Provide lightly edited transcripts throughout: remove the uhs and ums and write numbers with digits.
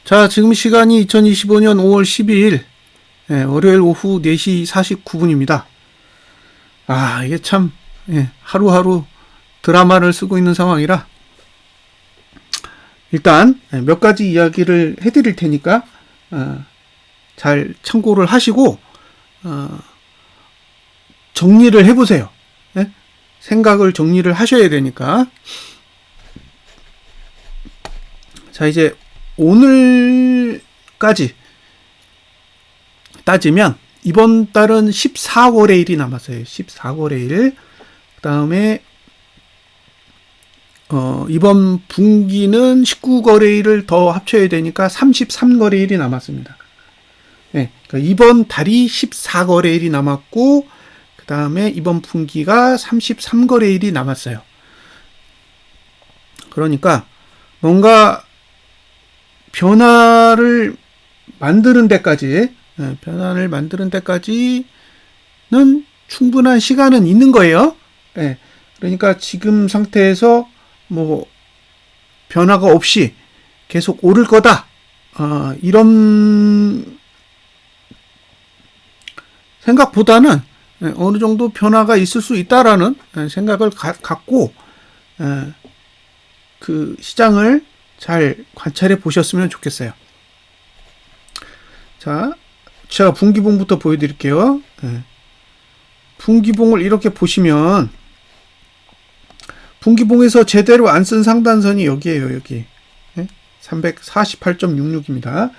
자, 지금 시간이 2025년 5월 12일 월요일 오후 4시 49분입니다. 아, 이게 참 하루하루 드라마를 쓰고 있는 상황이라 일단 몇 가지 이야기를 해드릴 테니까 잘 참고를 하시고 정리를 해보세요. 생각을 정리를 하셔야 되니까. 자, 이제 오늘까지 따지면 이번 달은 14거래일이 남았어요. 14거래일. 그 다음에 이번 분기는 19거래일을 더 합쳐야 되니까 33거래일이 남았습니다. 그러니까 이번 달이 14거래일이 남았고 그 다음에 이번 분기가 33거래일이 남았어요. 그러니까 뭔가 변화를 만드는 데까지는 충분한 시간은 있는 거예요. 그러니까 지금 상태에서 뭐 변화가 없이 계속 오를 거다. 이런 생각보다는 어느 정도 변화가 있을 수 있다라는 생각을 갖고 그 시장을 잘 관찰해 보셨으면 좋겠어요. 자, 제가 분기봉부터 보여드릴게요. 분기봉을 이렇게 보시면 분기봉에서 제대로 안 쓴 상단선이 여기에요. 여기 348.66입니다.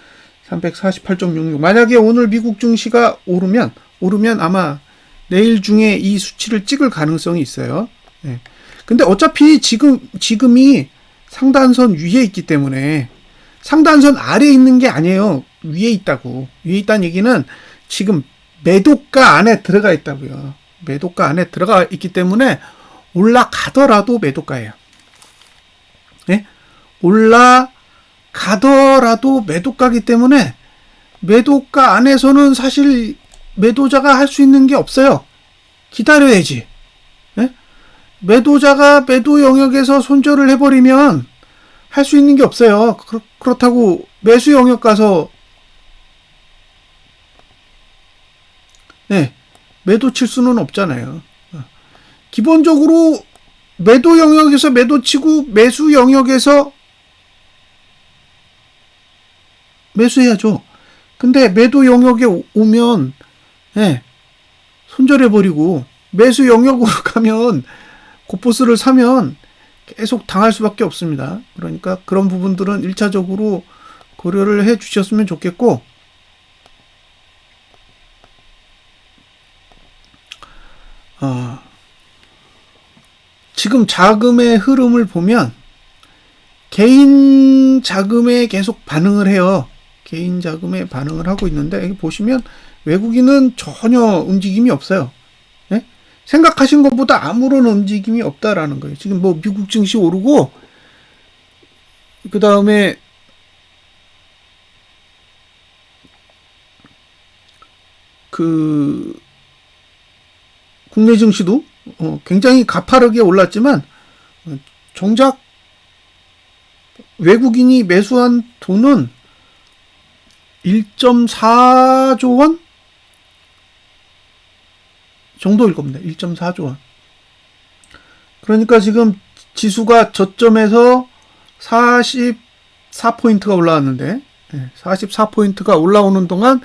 348.66. 만약에 오늘 미국 증시가 오르면 아마 내일 중에 이 수치를 찍을 가능성이 있어요. 근데 어차피 지금이 상단선 위에 있기 때문에 상단선 아래에 있는 게 아니에요. 위에 있다고. 위에 있다는 얘기는 지금 매도가 안에 들어가 있다고요. 매도가 안에 들어가 있기 때문에 올라가더라도 매도가예요. 올라가더라도 매도가기 때문에 매도가 안에서는 사실 매도자가 할 수 있는 게 없어요. 기다려야지. 매도자가 매도 영역에서 손절을 해버리면 할 수 있는 게 없어요. 그렇다고 매수 영역 가서 매도 칠 수는 없잖아요. 기본적으로 매도 영역에서 매도 치고 매수 영역에서 매수해야죠. 근데 매도 영역에 오면 손절해버리고 매수 영역으로 가면 고포스를 사면 계속 당할 수밖에 없습니다. 그러니까 그런 부분들은 1차적으로 고려를 해 주셨으면 좋겠고, 지금 자금의 흐름을 보면 개인 자금에 계속 반응을 해요. 개인 자금에 반응을 하고 있는데 여기 보시면 외국인은 전혀 움직임이 없어요. 생각하신 것보다 아무런 움직임이 없다라는 거예요. 지금 뭐 미국 증시 오르고 그 다음에 그 국내 증시도 굉장히 가파르게 올랐지만 정작 외국인이 매수한 돈은 1.4조 원 정도일 겁니다. 1.4조 원. 그러니까 지금 지수가 저점에서 44포인트가 올라왔는데 44포인트가 올라오는 동안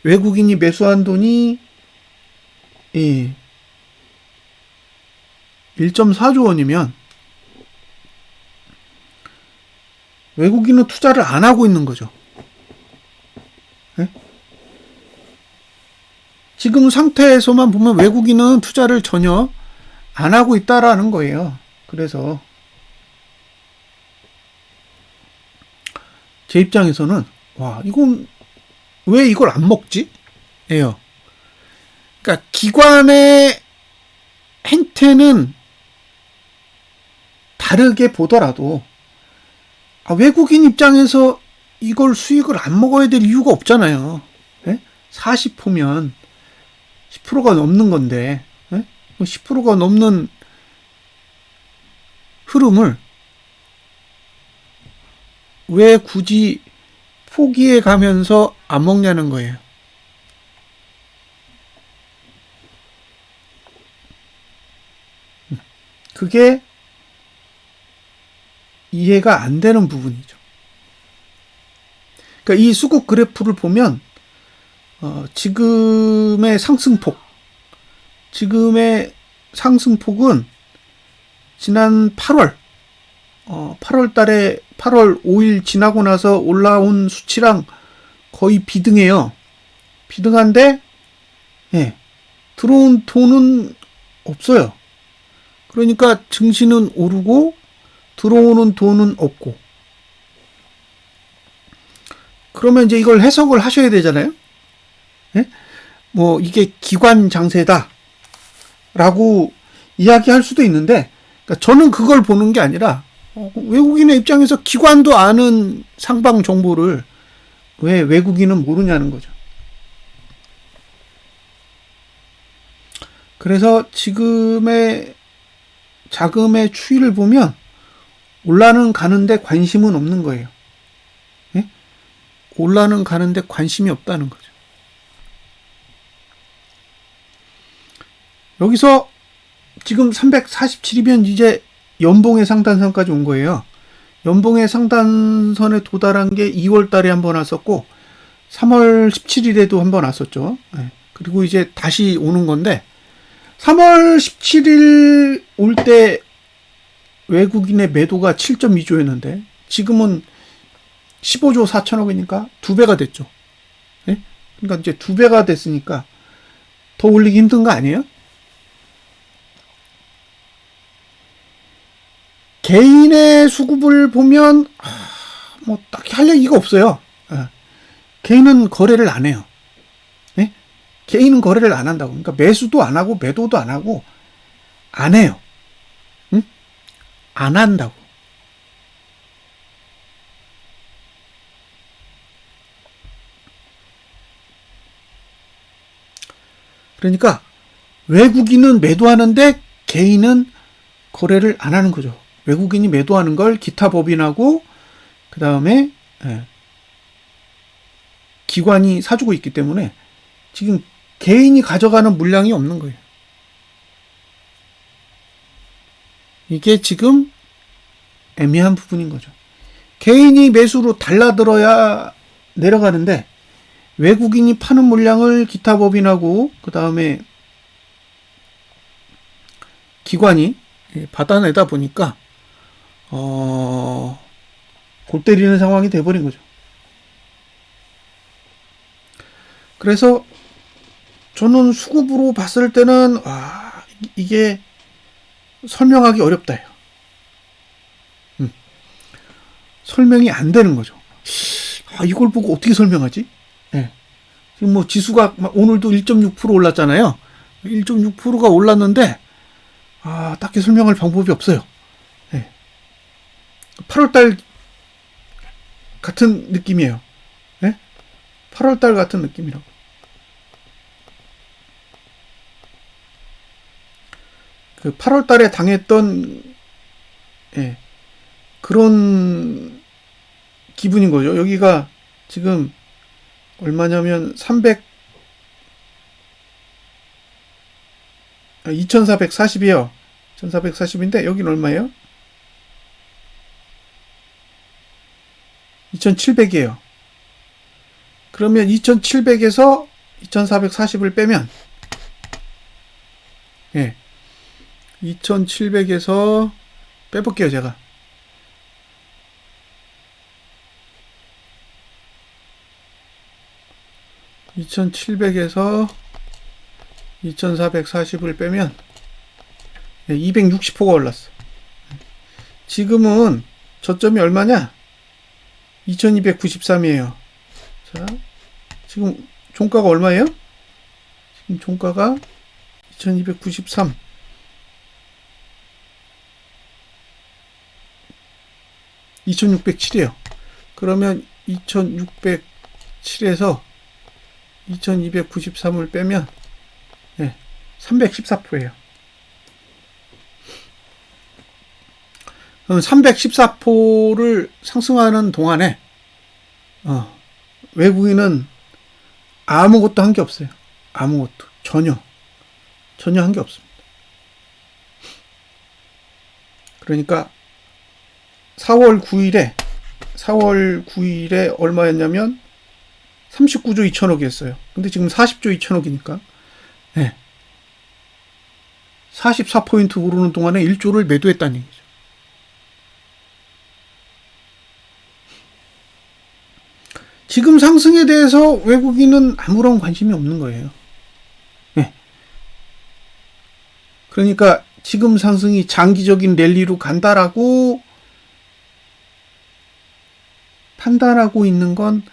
외국인이 매수한 돈이 1.4조 원이면 외국인은 투자를 안 하고 있는 거죠. 지금 상태에서만 보면 외국인은 투자를 전혀 안 하고 있다라는 거예요. 그래서 제 입장에서는 이건 왜 이걸 안 먹지? 예요. 그러니까 기관의 행태는 다르게 보더라도 외국인 입장에서 이걸 수익을 안 먹어야 될 이유가 없잖아요. 40%면 10%가 넘는 건데 10%가 넘는 흐름을 왜 굳이 포기해 가면서 안 먹냐는 거예요. 그게 이해가 안 되는 부분이죠. 그러니까 이 수급 그래프를 보면 지금의 상승폭은 지난 8월 달에 8월 5일 지나고 나서 올라온 수치랑 거의 비등해요. 비등한데 들어온 돈은 없어요. 그러니까 증시는 오르고 들어오는 돈은 없고. 그러면 이제 이걸 해석을 하셔야 되잖아요. 뭐 이게 기관 장세다 라고 이야기할 수도 있는데, 그러니까 저는 그걸 보는 게 아니라 외국인의 입장에서 기관도 아는 상방 정보를 왜 외국인은 모르냐는 거죠. 그래서 지금의 자금의 추이를 보면 올라는 가는데 관심은 없는 거예요. 올라는 가는데 관심이 없다는 거죠. 여기서 지금 347이면 이제 연봉의 상단선까지 온 거예요. 연봉의 상단선에 도달한 게 2월 달에 한번 왔었고 3월 17일에도 한번 왔었죠. 그리고 이제 다시 오는 건데 3월 17일 올 때 외국인의 매도가 7.2조였는데 지금은 15조 4천억이니까 2배가 됐죠. 그러니까 이제 2배가 됐으니까 더 올리기 힘든 거 아니에요? 개인의 수급을 보면 뭐 딱히 할 얘기가 없어요. 개인은 거래를 안 해요. 개인은 거래를 안 한다고. 그러니까 매수도 안 하고 매도도 안 하고 안 해요. 안 한다고. 그러니까 외국인은 매도하는데 개인은 거래를 안 하는 거죠. 외국인이 매도하는 걸 기타 법인하고 그 다음에 기관이 사주고 있기 때문에 지금 개인이 가져가는 물량이 없는 거예요. 이게 지금 애매한 부분인 거죠. 개인이 매수로 달라들어야 내려가는데 외국인이 파는 물량을 기타 법인하고 그 다음에 기관이 받아내다 보니까 골 때리는 상황이 돼버린 거죠. 그래서 저는 수급으로 봤을 때는 이게 설명하기 어렵다 해요. 설명이 안 되는 거죠. 이걸 보고 어떻게 설명하지? 지금 뭐 지수가 오늘도 1.6% 올랐잖아요. 1.6%가 올랐는데 딱히 설명할 방법이 없어요. 8월달 같은 느낌이에요. 8월달 같은 느낌이라고. 그 8월달에 당했던 그런 기분인 거죠. 여기가 지금 얼마냐면 2440이에요. 2440인데 여기는 얼마예요? 2700이에요. 그러면 2700에서 2440을 빼면 2700에서 빼볼게요, 제가. 2700에서 2440을 빼면 260호가 올랐어. 지금은 저점이 얼마냐? 2293이에요. 자, 지금 종가가 얼마예요? 지금 종가가 2293. 2607이에요. 그러면 2607에서 2293을 빼면 314포예요. 그럼 314포를 상승하는 동안에 외국인은 아무것도 한 게 없어요. 아무것도. 전혀 한 게 없습니다. 그러니까 4월 9일에 얼마였냐면 39조 2천억이었어요. 근데 지금 40조 2천억이니까 44포인트 오르는 동안에 1조를 매도했다는 얘기죠. 지금 상승에 대해서 외국인은 아무런 관심이 없는 거예요. 그러니까 지금 상승이 장기적인 랠리로 간다라고 판단하고 있는 건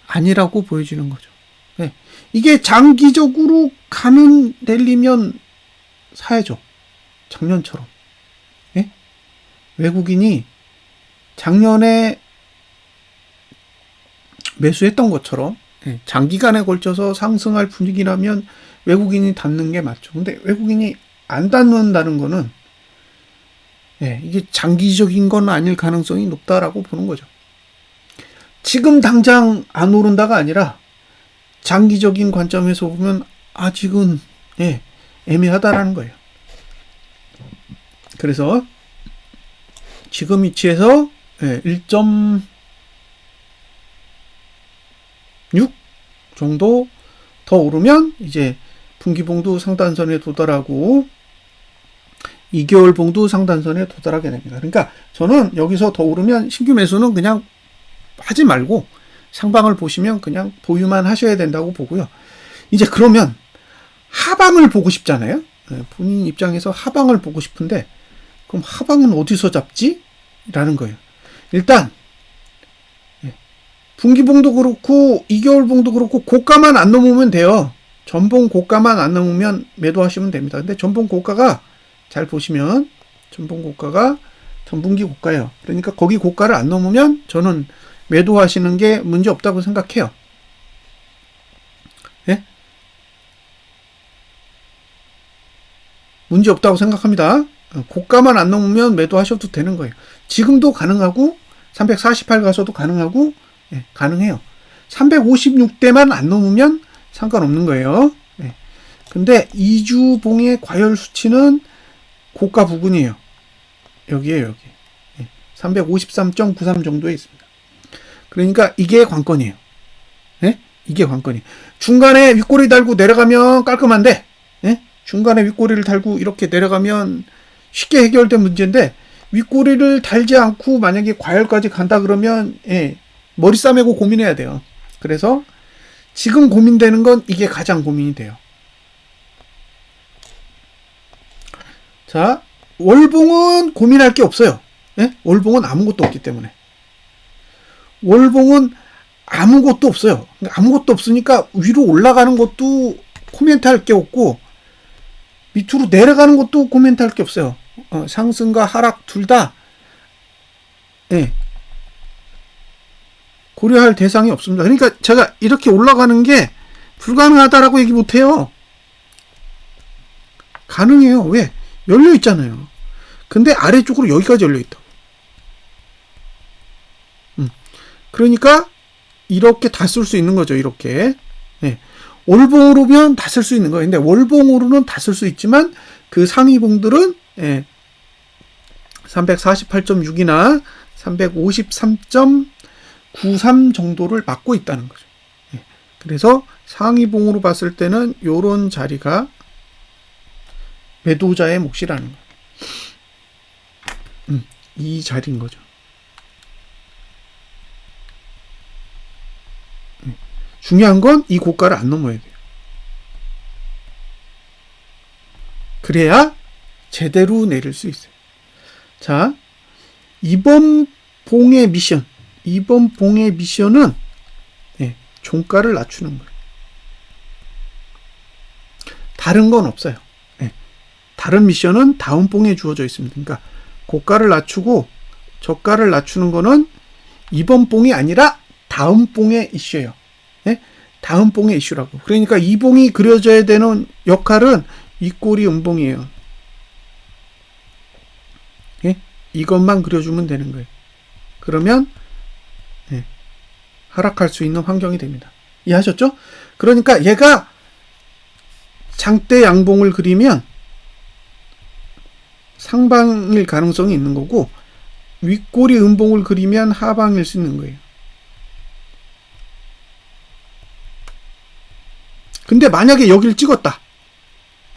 아니라고 보여지는 거죠. 이게 장기적으로 가는 랠리면 사야죠. 작년처럼. 외국인이 작년에 매수했던 것처럼 장기간에 걸쳐서 상승할 분위기라면 외국인이 닫는 게 맞죠. 근데 외국인이 안 닫는다는 거는 이게 장기적인 건 아닐 가능성이 높다라고 보는 거죠. 지금 당장 안 오른다가 아니라 장기적인 관점에서 보면 아직은 애매하다라는 거예요. 그래서 지금 위치에서 1.6 정도 더 오르면 이제 분기봉도 상단선에 도달하고 2개월 봉도 상단선에 도달하게 됩니다. 그러니까 저는 여기서 더 오르면 신규 매수는 그냥 하지 말고 상방을 보시면 그냥 보유만 하셔야 된다고 보고요. 이제 그러면 하방을 보고 싶잖아요. 본인 입장에서 하방을 보고 싶은데 그럼 하방은 어디서 잡지? 라는 거예요. 일단 분기봉도 그렇고 2개월봉도 그렇고 고가만 안 넘으면 돼요. 전봉 고가만 안 넘으면 매도하시면 됩니다. 근데 전봉 고가가 잘 보시면 전봉 고가가 전분기 고가예요. 그러니까 거기 고가를 안 넘으면 저는 매도하시는 게 문제 없다고 생각해요. 문제 없다고 생각합니다. 고가만 안 넘으면 매도하셔도 되는 거예요. 지금도 가능하고 348 가서도 가능하고 가능해요. 356대만 안 넘으면 상관없는 거예요. 근데 2주봉의 과열 수치는 고가 부근이에요. 여기에요, 여기. 353.93 정도에 있습니다. 그러니까 이게 관건이에요. 이게 관건이에요. 중간에 윗꼬리 달고 내려가면 깔끔한데, 중간에 윗꼬리를 달고 이렇게 내려가면 쉽게 해결된 문제인데, 윗꼬리를 달지 않고 만약에 과열까지 간다 그러면, 머리 싸매고 고민해야 돼요. 그래서 지금 고민되는 건 이게 가장 고민이 돼요. 자, 월봉은 고민할 게 없어요. 월봉은 아무것도 없기 때문에. 월봉은 아무것도 없어요. 아무것도 없으니까 위로 올라가는 것도 코멘트 할 게 없고 밑으로 내려가는 것도 코멘트 할 게 없어요. 상승과 하락 둘 다 고려할 대상이 없습니다. 그러니까 제가 이렇게 올라가는 게 불가능하다라고 얘기 못해요. 가능해요. 왜? 열려 있잖아요. 근데 아래쪽으로 여기까지 열려 있다고. 그러니까 이렇게 다 쓸 수 있는 거죠. 이렇게. 월봉으로면 다 쓸 수 있는 거예요. 근데 월봉으로는 다 쓸 수 있지만 그 상위봉들은 348.6이나 353.93 정도를 막고 있다는 거죠. 그래서 상위봉으로 봤을 때는 요런 자리가 매도자의 몫이라는 거예요. 이 자리인 거죠. 중요한 건 이 고가를 안 넘어야 돼요. 그래야 제대로 내릴 수 있어요. 자, 이번 봉의 미션은 종가를 낮추는 거예요. 다른 건 없어요. 다른 미션은 다음 봉에 주어져 있습니다. 그러니까 고가를 낮추고 저가를 낮추는 거는 이번 봉이 아니라 다음 봉의 이슈예요. 다음 봉의 이슈라고. 그러니까 이 봉이 그려져야 되는 역할은 윗꼬리 음봉이에요. 이것만 그려주면 되는 거예요. 그러면 하락할 수 있는 환경이 됩니다. 이해하셨죠? 그러니까 얘가 장대 양봉을 그리면 상방일 가능성이 있는 거고, 윗꼬리 음봉을 그리면 하방일 수 있는 거예요. 근데 만약에 여기를 찍었다.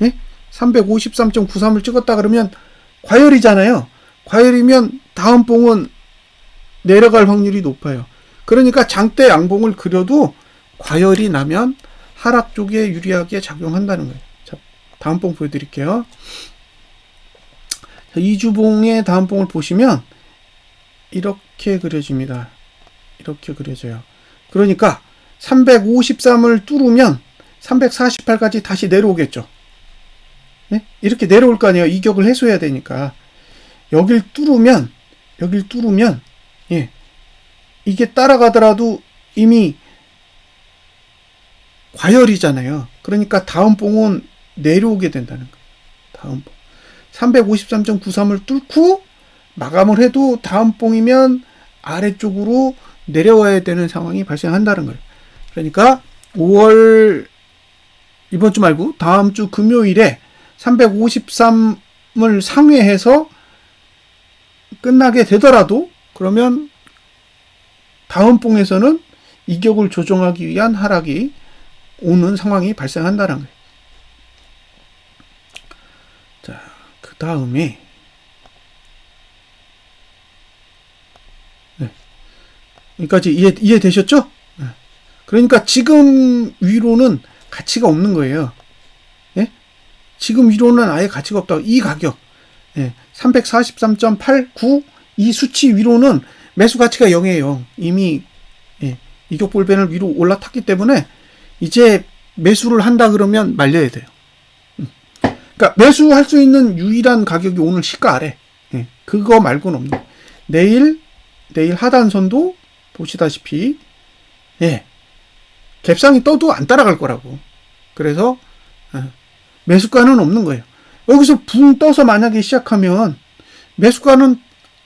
예? 353.93을 찍었다 그러면 과열이잖아요. 과열이면 다음 봉은 내려갈 확률이 높아요. 그러니까 장대 양봉을 그려도 과열이 나면 하락 쪽에 유리하게 작용한다는 거예요. 자, 다음 봉 보여드릴게요. 자, 이주봉의 다음 봉을 보시면 이렇게 그려집니다. 이렇게 그려져요. 그러니까 353을 뚫으면 348까지 다시 내려오겠죠. 네? 이렇게 내려올 거 아니에요. 이격을 해소해야 되니까. 여길 뚫으면 예, 이게 따라가더라도 이미 과열이잖아요. 그러니까 다음 봉은 내려오게 된다는 거예요. 다음 봉 353.93을 뚫고 마감을 해도 다음 봉이면 아래쪽으로 내려와야 되는 상황이 발생한다는 거예요. 그러니까 5월 이번 주 말고 다음 주 금요일에 353을 상회해서 끝나게 되더라도 그러면 다음 봉에서는 이격을 조정하기 위한 하락이 오는 상황이 발생한다는 거예요. 자, 그 다음에 여기까지 이해되셨죠? 그러니까 지금 위로는 가치가 없는 거예요. 예? 지금 위로는 아예 가치가 없다. 이 가격 343.89 이 수치 위로는 매수 가치가 0이에요. 이미 이격볼펜을 위로 올라탔기 때문에 이제 매수를 한다 그러면 말려야 돼요. 그러니까 매수할 수 있는 유일한 가격이 오늘 시가 아래. 그거 말고는 없는. 내일 하단선도 보시다시피 갭상이 떠도 안 따라갈 거라고. 그래서 매수가는 없는 거예요. 여기서 붕 떠서 만약에 시작하면 매수가는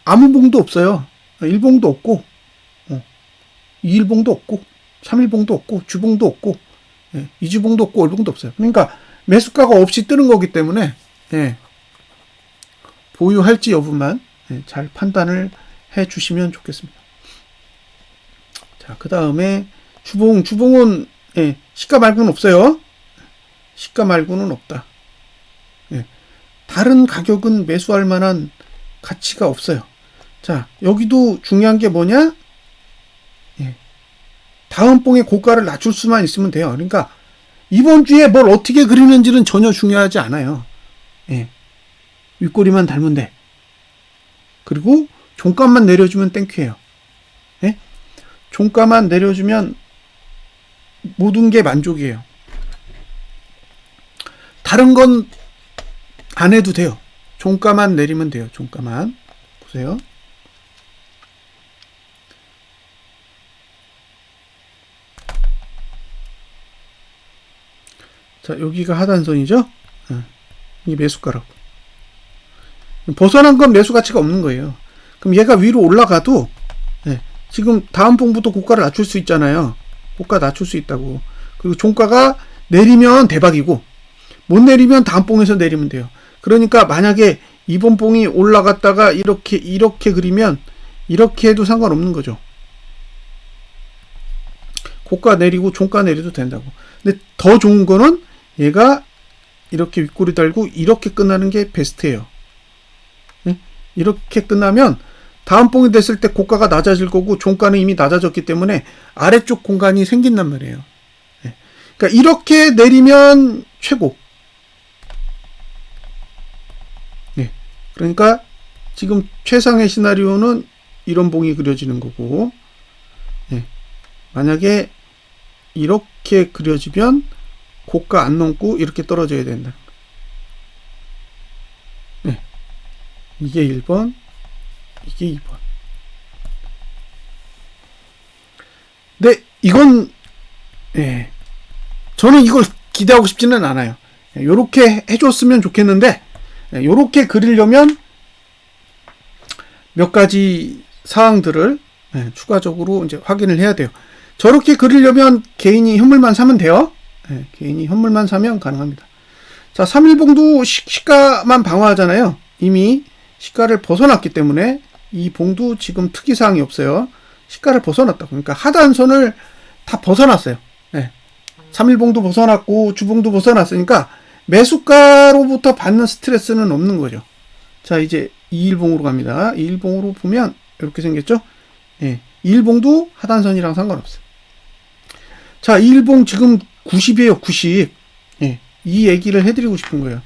아무 봉도 없어요. 1봉도 없고 2일봉도 없고 3일봉도 없고 주봉도 없고 2주봉도 없고 5일봉도 없어요. 그러니까 매수가가 없이 뜨는 거기 때문에 보유할지 여부만 잘 판단을 해 주시면 좋겠습니다. 자, 그 다음에 주봉은 시가 말고는 없어요. 시가 말고는 없다. 다른 가격은 매수할 만한 가치가 없어요. 자, 여기도 중요한 게 뭐냐? 다음 봉의 고가를 낮출 수만 있으면 돼요. 그러니까 이번 주에 뭘 어떻게 그리는지는 전혀 중요하지 않아요. 윗꼬리만 닮으면 돼. 그리고 종가만 내려주면 땡큐예요. 종가만 내려주면 모든 게 만족이에요. 다른 건 안 해도 돼요. 종가만 내리면 돼요. 종가만. 보세요. 자, 여기가 하단선이죠? 이게 매수가라고. 벗어난 건 매수 가치가 없는 거예요. 그럼 얘가 위로 올라가도 지금 다음 봉부터 고가를 낮출 수 있잖아요. 고가 낮출 수 있다고. 그리고 종가가 내리면 대박이고 못 내리면 다음 봉에서 내리면 돼요. 그러니까 만약에 이번 봉이 올라갔다가 이렇게 그리면 이렇게 해도 상관없는 거죠. 고가 내리고 종가 내려도 된다고. 근데 더 좋은 거는 얘가 이렇게 윗꼬리 달고 이렇게 끝나는 게 베스트예요. 이렇게 끝나면 다음 봉이 됐을 때 고가가 낮아질 거고 종가는 이미 낮아졌기 때문에 아래쪽 공간이 생긴단 말이에요. 그러니까 이렇게 내리면 최고. 그러니까 지금 최상의 시나리오는 이런 봉이 그려지는 거고, 만약에 이렇게 그려지면 고가 안 넘고 이렇게 떨어져야 된다. 이게 1번, 이게 2번. 근데 이건 저는 이걸 기대하고 싶지는 않아요. 요렇게 해줬으면 좋겠는데 요렇게 그리려면 몇 가지 사항들을 추가적으로 이제 확인을 해야 돼요. 저렇게 그리려면 개인이 현물만 사면 돼요. 네, 개인이 현물만 사면 가능합니다. 자, 3일봉도 시가만 방어하잖아요. 이미 시가를 벗어났기 때문에 이 봉도 지금 특이사항이 없어요. 시가를 벗어났다. 그러니까 하단선을 다 벗어났어요. 네. 3일봉도 벗어났고 주봉도 벗어났으니까 매수가로부터 받는 스트레스는 없는 거죠. 자, 이제 2일봉으로 갑니다. 2일봉으로 보면 이렇게 생겼죠. 네. 2일봉도 하단선이랑 상관없어요. 자, 2일봉 지금 90이에요. 90. 네. 이 얘기를 해드리고 싶은 거예요.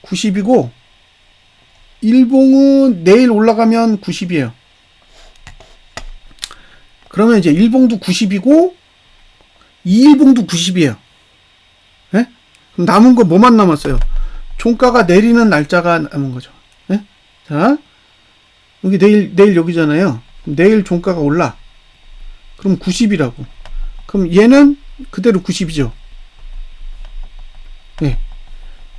90이고 일봉은 내일 올라가면 90이에요. 그러면 이제 일봉도 90이고 2일봉도 90이에요. 네? 그럼 남은 거 뭐만 남았어요? 종가가 내리는 날짜가 남은 거죠. 네? 자, 여기 내일 여기잖아요. 내일 종가가 올라. 그럼 90이라고. 그럼 얘는 그대로 90이죠. 네.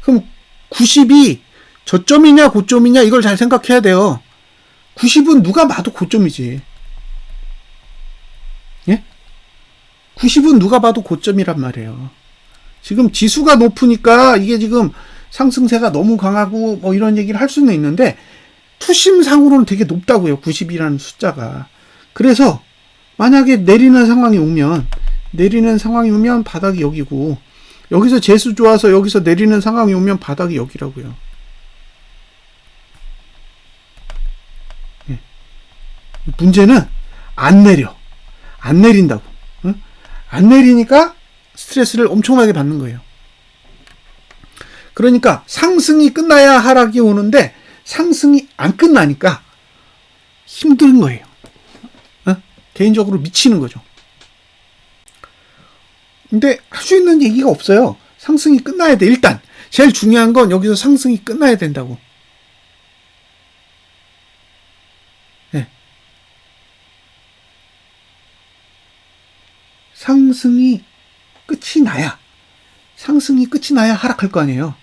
그럼 90이 저점이냐 고점이냐 이걸 잘 생각해야 돼요. 90은 누가 봐도 고점이지. 예? 90은 누가 봐도 고점이란 말이에요. 지금 지수가 높으니까 이게 지금 상승세가 너무 강하고 뭐 이런 얘기를 할 수는 있는데 투심상으로는 되게 높다고요. 90이라는 숫자가. 그래서 만약에 내리는 상황이 오면 바닥이 여기고 여기서 재수 좋아서 여기서 내리는 상황이 오면 바닥이 여기라고요. 예. 문제는 안 내린다고. 응? 안 내리니까 스트레스를 엄청나게 받는 거예요. 그러니까 상승이 끝나야 하락이 오는데 상승이 안 끝나니까 힘든 거예요. 개인적으로 미치는 거죠. 근데 할 수 있는 얘기가 없어요. 상승이 끝나야 돼. 일단 제일 중요한 건 여기서 상승이 끝나야 된다고. 네. 상승이 끝이 나야 하락할 거 아니에요.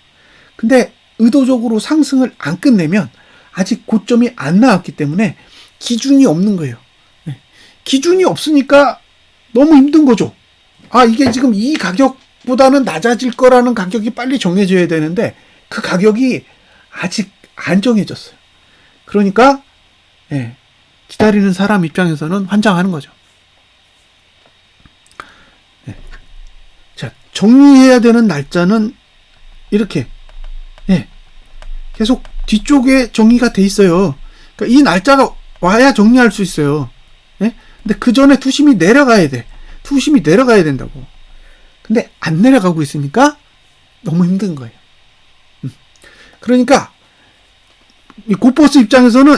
근데 의도적으로 상승을 안 끝내면 아직 고점이 안 나왔기 때문에 기준이 없는 거예요. 네. 기준이 없으니까 너무 힘든 거죠. 아, 이게 지금 이 가격보다는 낮아질 거라는 가격이 빨리 정해져야 되는데 그 가격이 아직 안 정해졌어요. 그러니까 예, 기다리는 사람 입장에서는 환장하는 거죠. 예. 자, 정리해야 되는 날짜는 이렇게 계속 뒤쪽에 정리가 돼 있어요. 그러니까 이 날짜가 와야 정리할 수 있어요. 예? 근데 그 전에 투심이 내려가야 돼. 투심이 내려가야 된다고. 근데 안 내려가고 있으니까 너무 힘든 거예요. 그러니까 이 고버스 입장에서는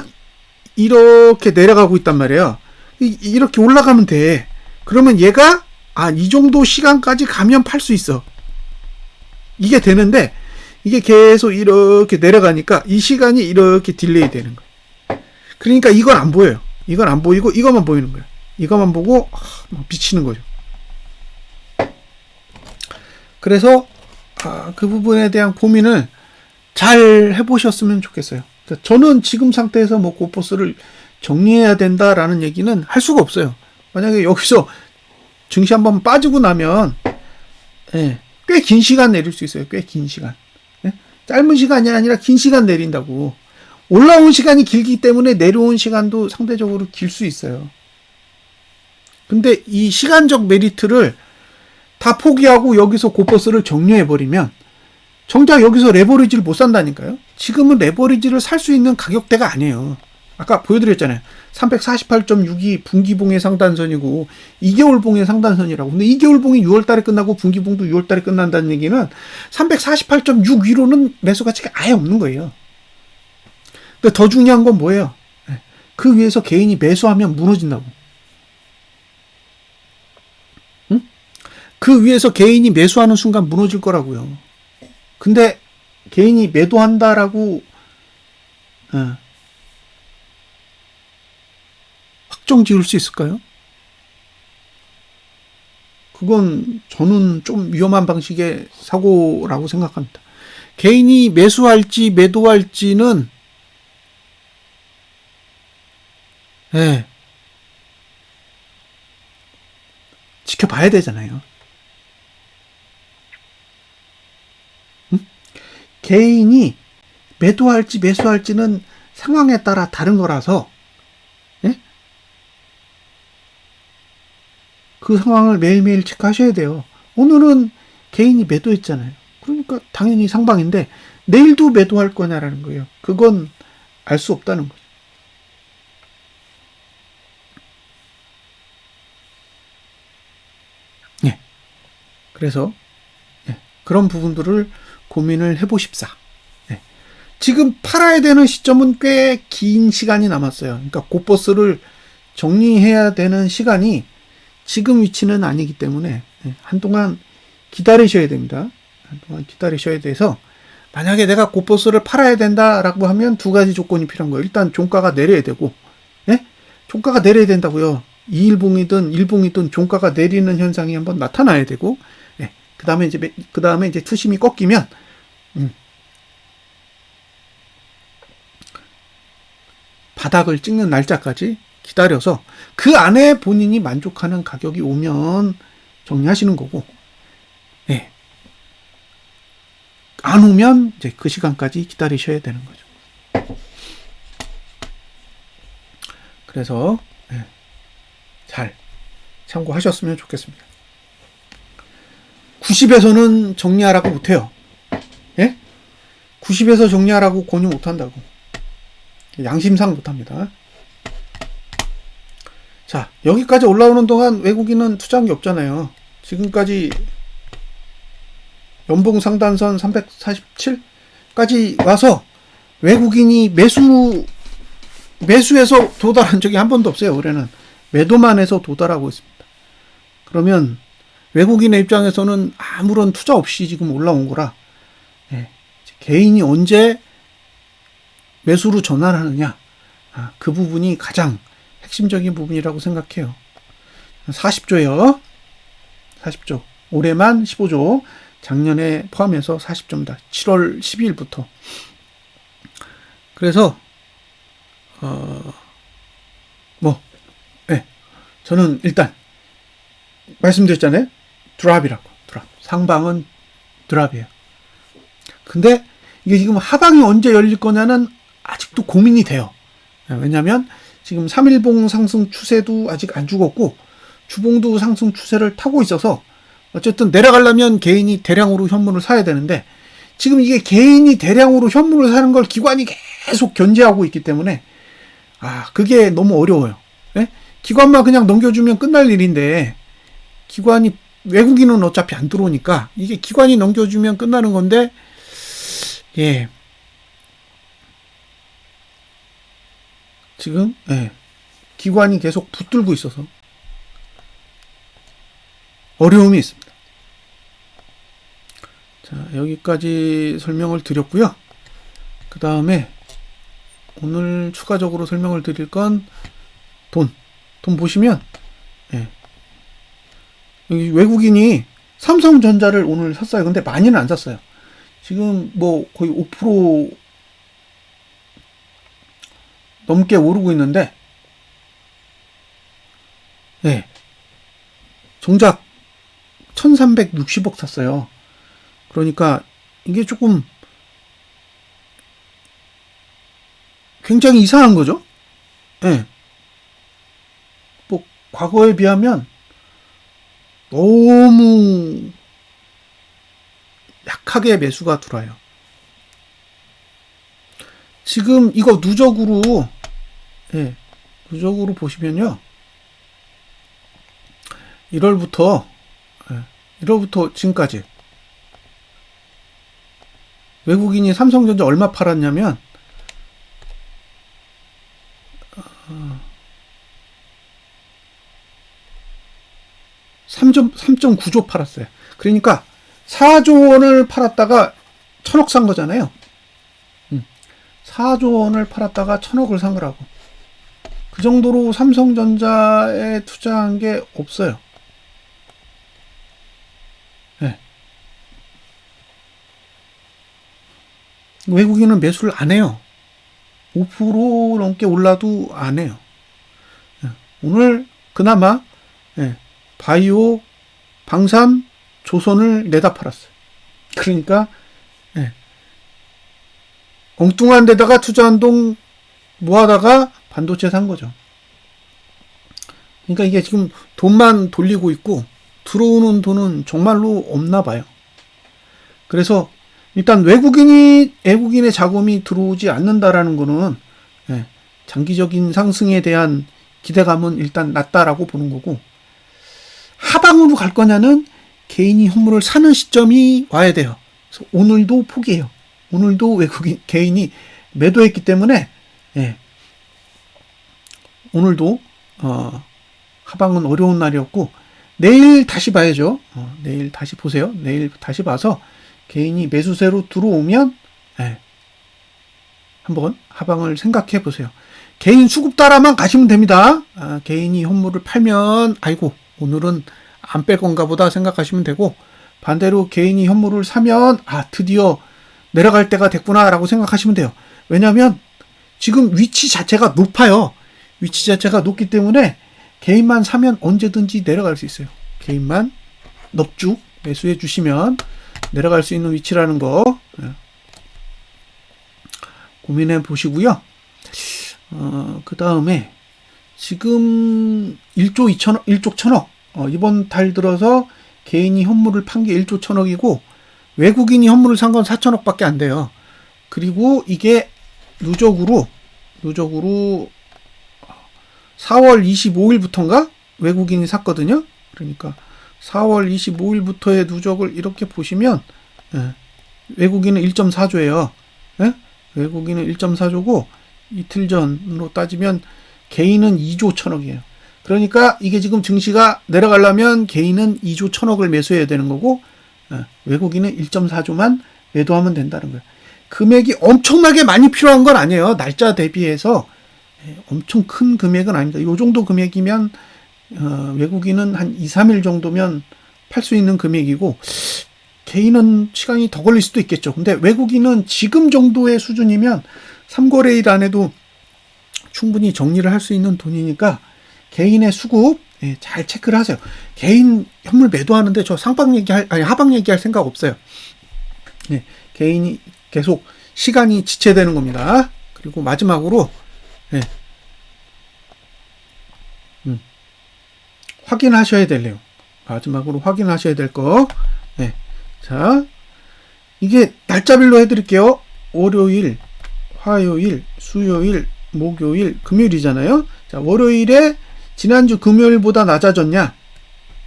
이렇게 내려가고 있단 말이에요. 이렇게 올라가면 돼. 그러면 얘가 이 정도 시간까지 가면 팔 수 있어. 이게 되는데 이게 계속 이렇게 내려가니까 이 시간이 이렇게 딜레이 되는 거예요. 그러니까 이건 안 보여요. 이건 안 보이고 이것만 보이는 거예요. 이것만 보고 막 미치는 거죠. 그래서 그 부분에 대한 고민을 잘 해보셨으면 좋겠어요. 저는 지금 상태에서 뭐 고버스를 정리해야 된다라는 얘기는 할 수가 없어요. 만약에 여기서 증시 한번 빠지고 나면 꽤 긴 시간 내릴 수 있어요. 꽤 긴 시간. 짧은 시간이 아니라 긴 시간 내린다고. 올라온 시간이 길기 때문에 내려온 시간도 상대적으로 길 수 있어요. 근데 이 시간적 메리트를 다 포기하고 여기서 고버스를 정리해버리면 정작 여기서 레버리지를 못 산다니까요. 지금은 레버리지를 살 수 있는 가격대가 아니에요. 아까 보여드렸잖아요. 348.62 분기봉의 상단선이고 2개월봉의 상단선이라고. 근데 2개월봉이 6월달에 끝나고 분기봉도 6월달에 끝난다는 얘기는 348.6 위로는 매수 가치가 아예 없는 거예요. 근데 더 중요한 건 뭐예요? 그 위에서 개인이 매수하면 무너진다고. 응? 그 위에서 개인이 매수하는 순간 무너질 거라고요. 근데 개인이 매도한다라고 확정 지을 수 있을까요? 그건 저는 좀 위험한 방식의 사고라고 생각합니다. 개인이 매수할지 매도할지는 지켜봐야 되잖아요. 개인이 매도할지 매수할지는 상황에 따라 다른 거라서, 예? 그 상황을 매일매일 체크하셔야 돼요. 오늘은 개인이 매도했잖아요. 그러니까 당연히 상방인데 내일도 매도할 거냐라는 거예요. 그건 알 수 없다는 거죠. 예. 그래서 그런 부분들을 고민을 해보십사. 예. 지금 팔아야 되는 시점은 꽤 긴 시간이 남았어요. 그러니까 곧버스를 정리해야 되는 시간이 지금 위치는 아니기 때문에 한동안 기다리셔야 됩니다. 한동안 기다리셔야 돼서, 만약에 내가 곧버스를 팔아야 된다라고 하면 두 가지 조건이 필요한 거예요. 일단 종가가 내려야 되고, 예? 종가가 내려야 된다고요. 2일봉이든 1봉이든 종가가 내리는 현상이 한번 나타나야 되고, 예. 그 다음에 이제 투심이 꺾이면, 바닥을 찍는 날짜까지 기다려서 그 안에 본인이 만족하는 가격이 오면 정리하시는 거고, 예. 안 오면 이제 그 시간까지 기다리셔야 되는 거죠. 그래서 잘 참고하셨으면 좋겠습니다. 90에서는 정리하라고 못해요. 예? 90에서 정리하라고 권유 못한다고. 양심상 못합니다. 자, 여기까지 올라오는 동안 외국인은 투자한 게 없잖아요. 지금까지 연봉 상단선 347까지 와서 외국인이 매수해서 도달한 적이 한 번도 없어요. 올해는 매도만 해서 도달하고 있습니다. 그러면 외국인의 입장에서는 아무런 투자 없이 지금 올라온 거라, 개인이 언제 매수로 전환하느냐, 그 부분이 가장 핵심적인 부분이라고 생각해요. 40조예요. 40조. 올해만 15조. 작년에 포함해서 40조입니다. 7월 12일부터. 그래서 저는 일단 말씀드렸잖아요. 드랍이라고. 드랍. 상방은 드랍이에요. 근데 이게 지금 하방이 언제 열릴 거냐는 아직도 고민이 돼요. 왜냐하면 지금 3일봉 상승 추세도 아직 안 죽었고 주봉도 상승 추세를 타고 있어서 어쨌든 내려가려면 개인이 대량으로 현물을 사야 되는데, 지금 이게 개인이 대량으로 현물을 사는 걸 기관이 계속 견제하고 있기 때문에 그게 너무 어려워요. 네? 기관만 그냥 넘겨주면 끝날 일인데, 기관이, 외국인은 어차피 안 들어오니까 이게 기관이 넘겨주면 끝나는 건데, 지금 기관이 계속 붙들고 있어서 어려움이 있습니다. 자, 여기까지 설명을 드렸고요. 그 다음에 오늘 추가적으로 설명을 드릴 건 돈 보시면, 여기 외국인이 삼성전자를 오늘 샀어요. 근데 많이는 안 샀어요. 지금 뭐 거의 5% 넘게 오르고 있는데, 정작 1360억 샀어요. 그러니까 이게 조금 굉장히 이상한 거죠. 뭐 과거에 비하면 너무 약하게 매수가 들어와요. 지금 이거 누적으로 보시면요. 1월부터 지금까지 외국인이 삼성전자 얼마 팔았냐면 3.9조 팔았어요. 그러니까 4조 원을 팔았다가 1000억 산 거잖아요. 4조 원을 팔았다가 1000억을 산 거라고. 그 정도로 삼성전자에 투자한 게 없어요. 외국인은 매수를 안 해요. 5% 넘게 올라도 안 해요. 오늘 그나마 바이오, 방산, 조선을 내다 팔았어요. 그러니까 예. 엉뚱한 데다가 투자한 돈 모아다가 반도체 산 거죠. 그러니까 이게 지금 돈만 돌리고 있고 들어오는 돈은 정말로 없나 봐요. 그래서 일단 외국인의 자금이 들어오지 않는다라는 거는 예, 장기적인 상승에 대한 기대감은 일단 낮다라고 보는 거고, 하방으로 갈 거냐는 개인이 현물을 사는 시점이 와야 돼요. 그래서 오늘도 포기해요. 오늘도 외국인 개인이 매도했기 때문에 예, 오늘도 하방은 어려운 날이었고, 내일 다시 봐야죠. 내일 다시 보세요. 내일 다시 봐서 개인이 매수세로 들어오면 예, 한번 하방을 생각해 보세요. 개인 수급 따라만 가시면 됩니다. 개인이 현물을 팔면 아이고 오늘은 안 뺄 건가 보다 생각하시면 되고, 반대로 개인이 현물을 사면 드디어 내려갈 때가 됐구나 라고 생각하시면 돼요. 왜냐하면 지금 위치 자체가 높아요. 위치 자체가 높기 때문에 개인만 사면 언제든지 내려갈 수 있어요. 개인만 넙죽 매수해 주시면 내려갈 수 있는 위치라는 거 고민해 보시고요. 그 다음에 지금 1조 1억 이번 달 들어서 개인이 현물을 판 게 1조 1000억이고 외국인이 현물을 산 건 4천억 밖에 안 돼요. 그리고 이게 누적으로 4월 25일부터인가 외국인이 샀거든요. 그러니까 4월 25일부터의 누적을 이렇게 보시면 외국인은 1.4조예요. 외국인은 1.4조고 이틀 전으로 따지면 개인은 2조 1000억이에요. 그러니까 이게 지금 증시가 내려가려면 개인은 2조 1000억을 매수해야 되는 거고 외국인은 1.4조만 매도하면 된다는 거예요. 금액이 엄청나게 많이 필요한 건 아니에요. 날짜 대비해서 엄청 큰 금액은 아닙니다. 이 정도 금액이면 외국인은 한 2, 3일 정도면 팔 수 있는 금액이고 개인은 시간이 더 걸릴 수도 있겠죠. 근데 외국인은 지금 정도의 수준이면 3거래일 안에도 충분히 정리를 할 수 있는 돈이니까 개인의 수급 잘 체크를 하세요. 개인 현물 매도하는데 저 하방 얘기할 생각 없어요. 개인이 계속 시간이 지체되는 겁니다. 그리고 마지막으로 확인하셔야 될 내용. 마지막으로 확인하셔야 될 거. 자, 이게 날짜별로 해드릴게요. 월요일, 화요일, 수요일, 목요일, 금요일이잖아요. 자, 월요일에 지난주 금요일보다 낮아졌냐?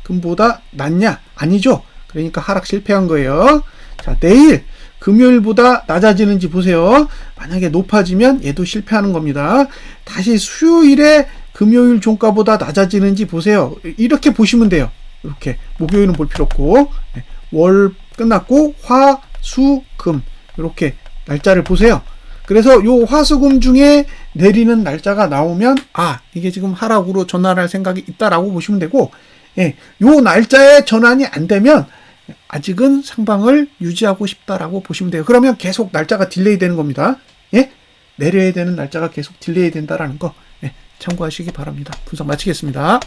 금보다 낮냐? 아니죠. 그러니까 하락 실패한 거예요. 자, 내일 금요일보다 낮아지는지 보세요. 만약에 높아지면 얘도 실패하는 겁니다. 다시 수요일에 금요일 종가보다 낮아지는지 보세요. 이렇게 보시면 돼요. 이렇게 목요일은 볼 필요 없고 월 끝났고 화, 수, 금 이렇게 날짜를 보세요. 그래서 요 화수금 중에 내리는 날짜가 나오면 이게 지금 하락으로 전환할 생각이 있다라고 보시면 되고, 요 날짜에 전환이 안 되면 아직은 상방을 유지하고 싶다라고 보시면 돼요. 그러면 계속 날짜가 딜레이 되는 겁니다. 내려야 되는 날짜가 계속 딜레이 된다라는 거 참고하시기 바랍니다. 분석 마치겠습니다.